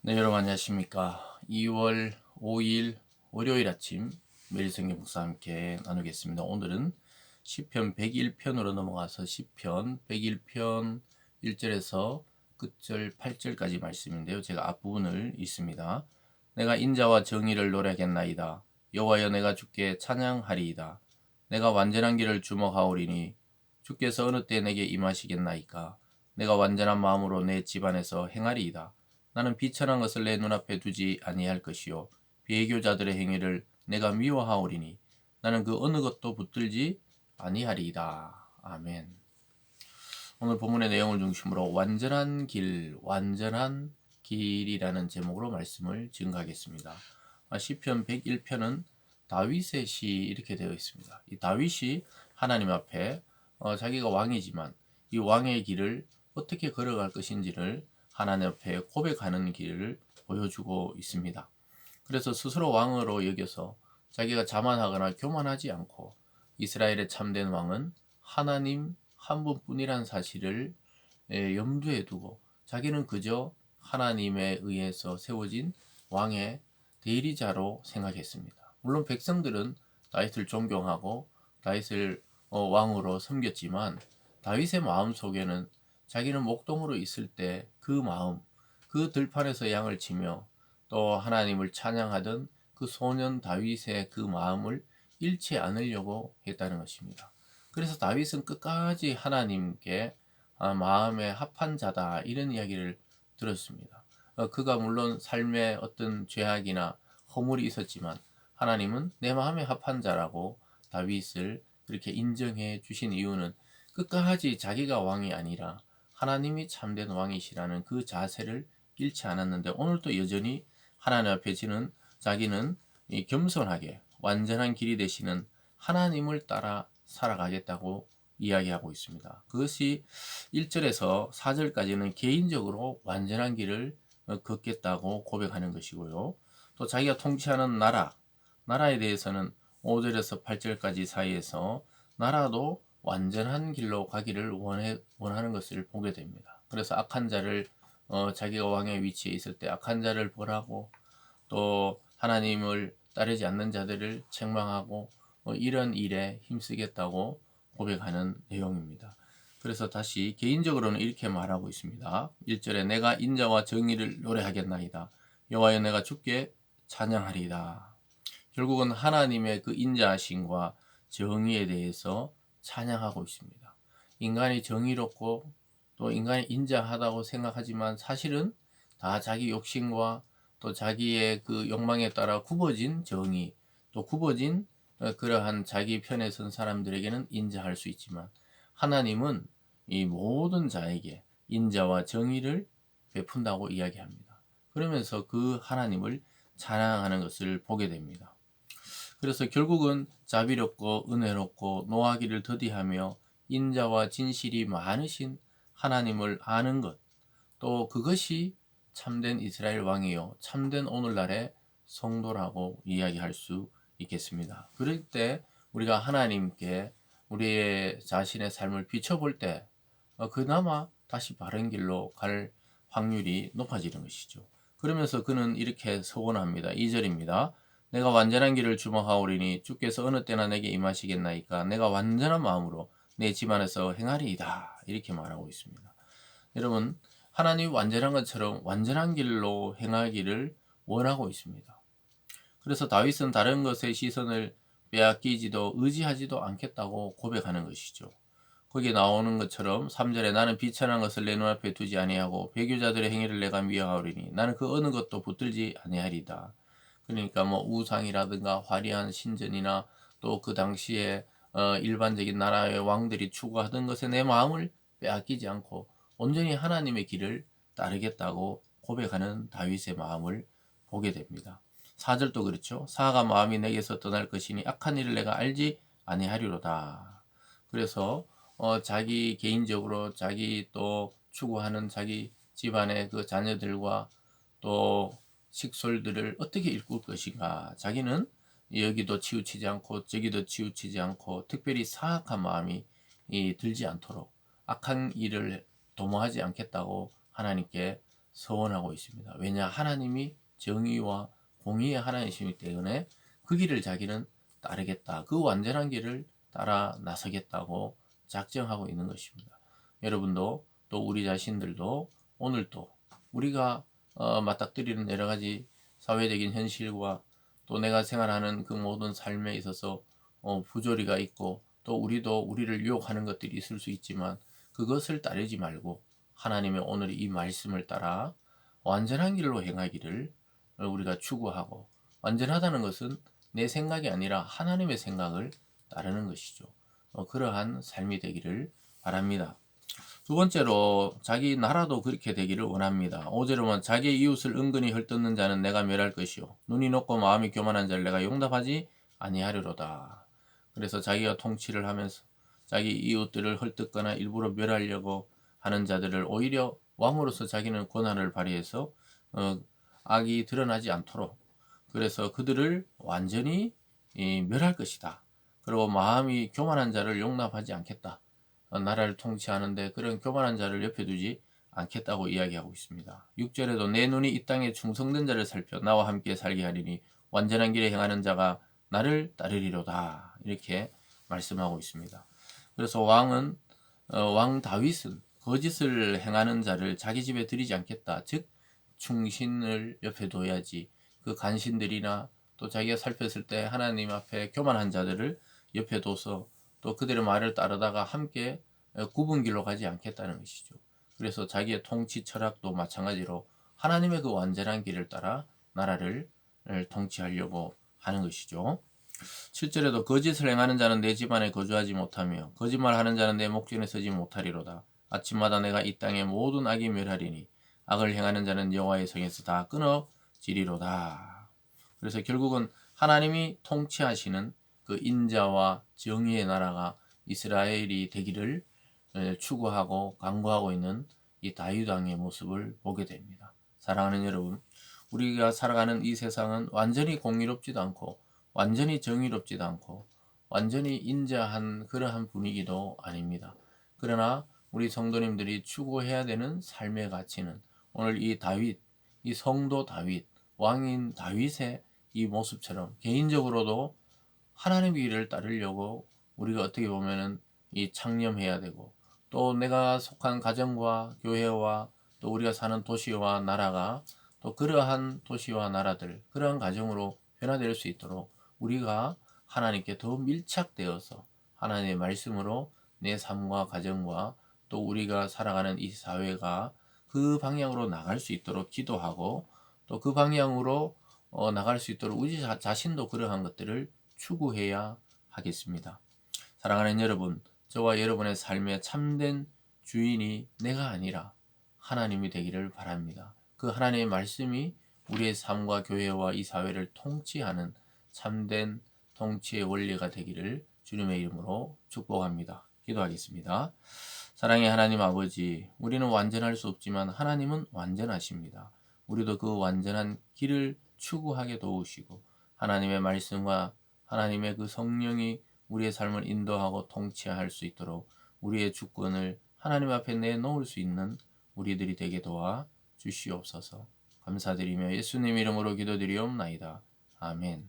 네, 여러분 안녕하십니까. 2월 5일 월요일 아침 매일 성경 묵상 함께 나누겠습니다. 오늘은 시편 101편으로 넘어가서 시편 101편 1절에서 끝절 8절까지 말씀인데요. 제가 앞부분을 읽습니다. 내가 인자와 정의를 노래하겠나이다. 여호와여, 내가 주께 찬양하리이다. 내가 완전한 길을 주목하오리니 주께서 어느 때 내게 임하시겠나이까. 내가 완전한 마음으로 내 집안에서 행하리이다. 나는 비천한 것을 내 눈앞에 두지 아니할 것이요 비애교자들의 행위를 내가 미워하오리니 나는 그 어느 것도 붙들지 아니하리이다. 아멘. 오늘 본문의 내용을 중심으로 완전한 길, 완전한 길이라는 제목으로 말씀을 증거하겠습니다. 시편 101편은 다윗의 시 이렇게 되어 있습니다. 이 다윗이 하나님 앞에 자기가 왕이지만 이 왕의 길을 어떻게 걸어갈 것인지를 하나님 앞에 고백하는 길을 보여주고 있습니다. 그래서 스스로 왕으로 여겨서 자기가 자만하거나 교만하지 않고 이스라엘의 참된 왕은 하나님 한 분뿐이란 사실을 염두에 두고 자기는 그저 하나님에 의해서 세워진 왕의 대리자로 생각했습니다. 물론 백성들은 다윗을 존경하고 다윗을 왕으로 섬겼지만 다윗의 마음 속에는 자기는 목동으로 있을 때 그 마음, 그 들판에서 양을 치며 또 하나님을 찬양하던 그 소년 다윗의 그 마음을 잃지 않으려고 했다는 것입니다. 그래서 다윗은 끝까지 하나님께 마음에 합한 자다 이런 이야기를 들었습니다. 그가 물론 삶에 어떤 죄악이나 허물이 있었지만 하나님은 내 마음에 합한 자라고 다윗을 그렇게 인정해 주신 이유는 끝까지 자기가 왕이 아니라 하나님이 참된 왕이시라는 그 자세를 잃지 않았는데, 오늘도 여전히 하나님 앞에 지는 자기는 겸손하게 완전한 길이 되시는 하나님을 따라 살아가겠다고 이야기하고 있습니다. 그것이 1절에서 4절까지는 개인적으로 완전한 길을 걷겠다고 고백하는 것이고요. 또 자기가 통치하는 나라에 대해서는 5절에서 8절까지 사이에서 나라도 완전한 길로 가기를 원하는 것을 보게 됩니다. 그래서 악한 자를 자기가 왕의 위치에 있을 때 악한 자를 벌하고 또 하나님을 따르지 않는 자들을 책망하고 이런 일에 힘쓰겠다고 고백하는 내용입니다. 그래서 다시 개인적으로는 이렇게 말하고 있습니다. 1절에 내가 인자와 정의를 노래하겠나이다. 여호와여, 내가 주께 찬양하리이다. 결국은 하나님의 그 인자하심과 정의에 대해서 찬양하고 있습니다. 인간이 정의롭고 또 인간이 인자하다고 생각하지만 사실은 다 자기 욕심과 또 자기의 그 욕망에 따라 굽어진 정의, 또 굽어진 그러한 자기 편에 선 사람들에게는 인자할 수 있지만 하나님은 이 모든 자에게 인자와 정의를 베푼다고 이야기합니다. 그러면서 그 하나님을 찬양하는 것을 보게 됩니다. 그래서 결국은 자비롭고 은혜롭고 노하기를 더디하며 인자와 진실이 많으신 하나님을 아는 것, 또 그것이 참된 이스라엘 왕이요 참된 오늘날의 성도라고 이야기할 수 있겠습니다. 그럴 때 우리가 하나님께 우리의 자신의 삶을 비춰볼 때 그나마 다시 바른 길로 갈 확률이 높아지는 것이죠. 그러면서 그는 이렇게 서원합니다. 2절입니다. 내가 완전한 길을 주목하오리니 주께서 어느 때나 내게 임하시겠나이까. 내가 완전한 마음으로 내 집안에서 행하리이다. 이렇게 말하고 있습니다. 여러분, 하나님이 완전한 것처럼 완전한 길로 행하기를 원하고 있습니다. 그래서 다윗은 다른 것의 시선을 빼앗기지도 의지하지도 않겠다고 고백하는 것이죠. 거기에 나오는 것처럼 3절에 나는 비천한 것을 내 눈앞에 두지 아니하고 배교자들의 행위를 내가 미워하오리니 나는 그 어느 것도 붙들지 아니하리다. 그러니까 뭐 우상이라든가 화려한 신전이나 또 그 당시에 일반적인 나라의 왕들이 추구하던 것에 내 마음을 빼앗기지 않고 온전히 하나님의 길을 따르겠다고 고백하는 다윗의 마음을 보게 됩니다. 4절도 그렇죠. 사가 마음이 내게서 떠날 것이니 악한 일을 내가 알지 아니하리로다. 그래서 자기 개인적으로 자기 또 추구하는 자기 집안의 그 자녀들과 또 식솔들을 어떻게 일꿀 것인가. 자기는 여기도 치우치지 않고 저기도 치우치지 않고 특별히 사악한 마음이 들지 않도록 악한 일을 도모하지 않겠다고 하나님께 서원하고 있습니다. 왜냐? 하나님이 정의와 공의의 하나님이시기 때문에 그 길을 자기는 따르겠다. 그 완전한 길을 따라 나서겠다고 작정하고 있는 것입니다. 여러분도 또 우리 자신들도 오늘 또 우리가 맞닥뜨리는 여러 가지 사회적인 현실과 또 내가 생활하는 그 모든 삶에 있어서 부조리가 있고 또 우리도 우리를 유혹하는 것들이 있을 수 있지만 그것을 따르지 말고 하나님의 오늘 이 말씀을 따라 완전한 길로 행하기를 우리가 추구하고, 완전하다는 것은 내 생각이 아니라 하나님의 생각을 따르는 것이죠. 그러한 삶이 되기를 바랍니다. 두 번째로 자기 나라도 그렇게 되기를 원합니다. 5절로만 자기의 이웃을 은근히 헐뜯는 자는 내가 멸할 것이요 눈이 높고 마음이 교만한 자를 내가 용납하지 아니하리로다. 그래서 자기가 통치를 하면서 자기 이웃들을 헐뜯거나 일부러 멸하려고 하는 자들을 오히려 왕으로서 자기는 권한을 발휘해서 악이 드러나지 않도록, 그래서 그들을 완전히 멸할 것이다. 그리고 마음이 교만한 자를 용납하지 않겠다. 나라를 통치하는데 그런 교만한 자를 옆에 두지 않겠다고 이야기하고 있습니다. 6절에도 내 눈이 이 땅에 충성된 자를 살펴 나와 함께 살게 하리니 완전한 길에 행하는 자가 나를 따르리로다. 이렇게 말씀하고 있습니다. 그래서 왕 다윗은 거짓을 행하는 자를 자기 집에 들이지 않겠다. 즉 충신을 옆에 둬야지 그 간신들이나 또 자기가 살폈을 때 하나님 앞에 교만한 자들을 옆에 둬서 또 그들의 말을 따르다가 함께 굽은 길로 가지 않겠다는 것이죠. 그래서 자기의 통치 철학도 마찬가지로 하나님의 그 완전한 길을 따라 나라를 통치하려고 하는 것이죠. 7절에도 거짓을 행하는 자는 내 집안에 거주하지 못하며 거짓말하는 자는 내 목전에 서지 못하리로다. 아침마다 내가 이 땅의 모든 악이 멸하리니 악을 행하는 자는 여호와의 성에서 다 끊어지리로다. 그래서 결국은 하나님이 통치하시는 그 인자와 정의의 나라가 이스라엘이 되기를 추구하고 강구하고 있는 이 다윗 왕의 모습을 보게 됩니다. 사랑하는 여러분, 우리가 살아가는 이 세상은 완전히 공의롭지도 않고 완전히 정의롭지도 않고 완전히 인자한 그러한 분위기도 아닙니다. 그러나 우리 성도님들이 추구해야 되는 삶의 가치는 오늘 이 다윗, 이 성도 다윗, 왕인 다윗의 이 모습처럼 개인적으로도 하나님의 길을 따르려고 우리가 어떻게 보면은 이 창념해야 되고, 또 내가 속한 가정과 교회와 또 우리가 사는 도시와 나라가 또 그러한 도시와 나라들, 그러한 가정으로 변화될 수 있도록 우리가 하나님께 더 밀착되어서 하나님의 말씀으로 내 삶과 가정과 또 우리가 살아가는 이 사회가 그 방향으로 나갈 수 있도록 기도하고, 또 그 방향으로 나갈 수 있도록 우리 자신도 그러한 것들을 추구해야 하겠습니다. 사랑하는 여러분, 저와 여러분의 삶의 참된 주인이 내가 아니라 하나님이 되기를 바랍니다. 그 하나님의 말씀이 우리의 삶과 교회와 이 사회를 통치하는 참된 통치의 원리가 되기를 주님의 이름으로 축복합니다. 기도하겠습니다. 사랑의 하나님 아버지, 우리는 완전할 수 없지만 하나님은 완전하십니다. 우리도 그 완전한 길을 추구하게 도우시고 하나님의 말씀과 하나님의 그 성령이 우리의 삶을 인도하고 통치할 수 있도록 우리의 주권을 하나님 앞에 내놓을 수 있는 우리들이 되게 도와 주시옵소서. 감사드리며 예수님 이름으로 기도드리옵나이다. 아멘.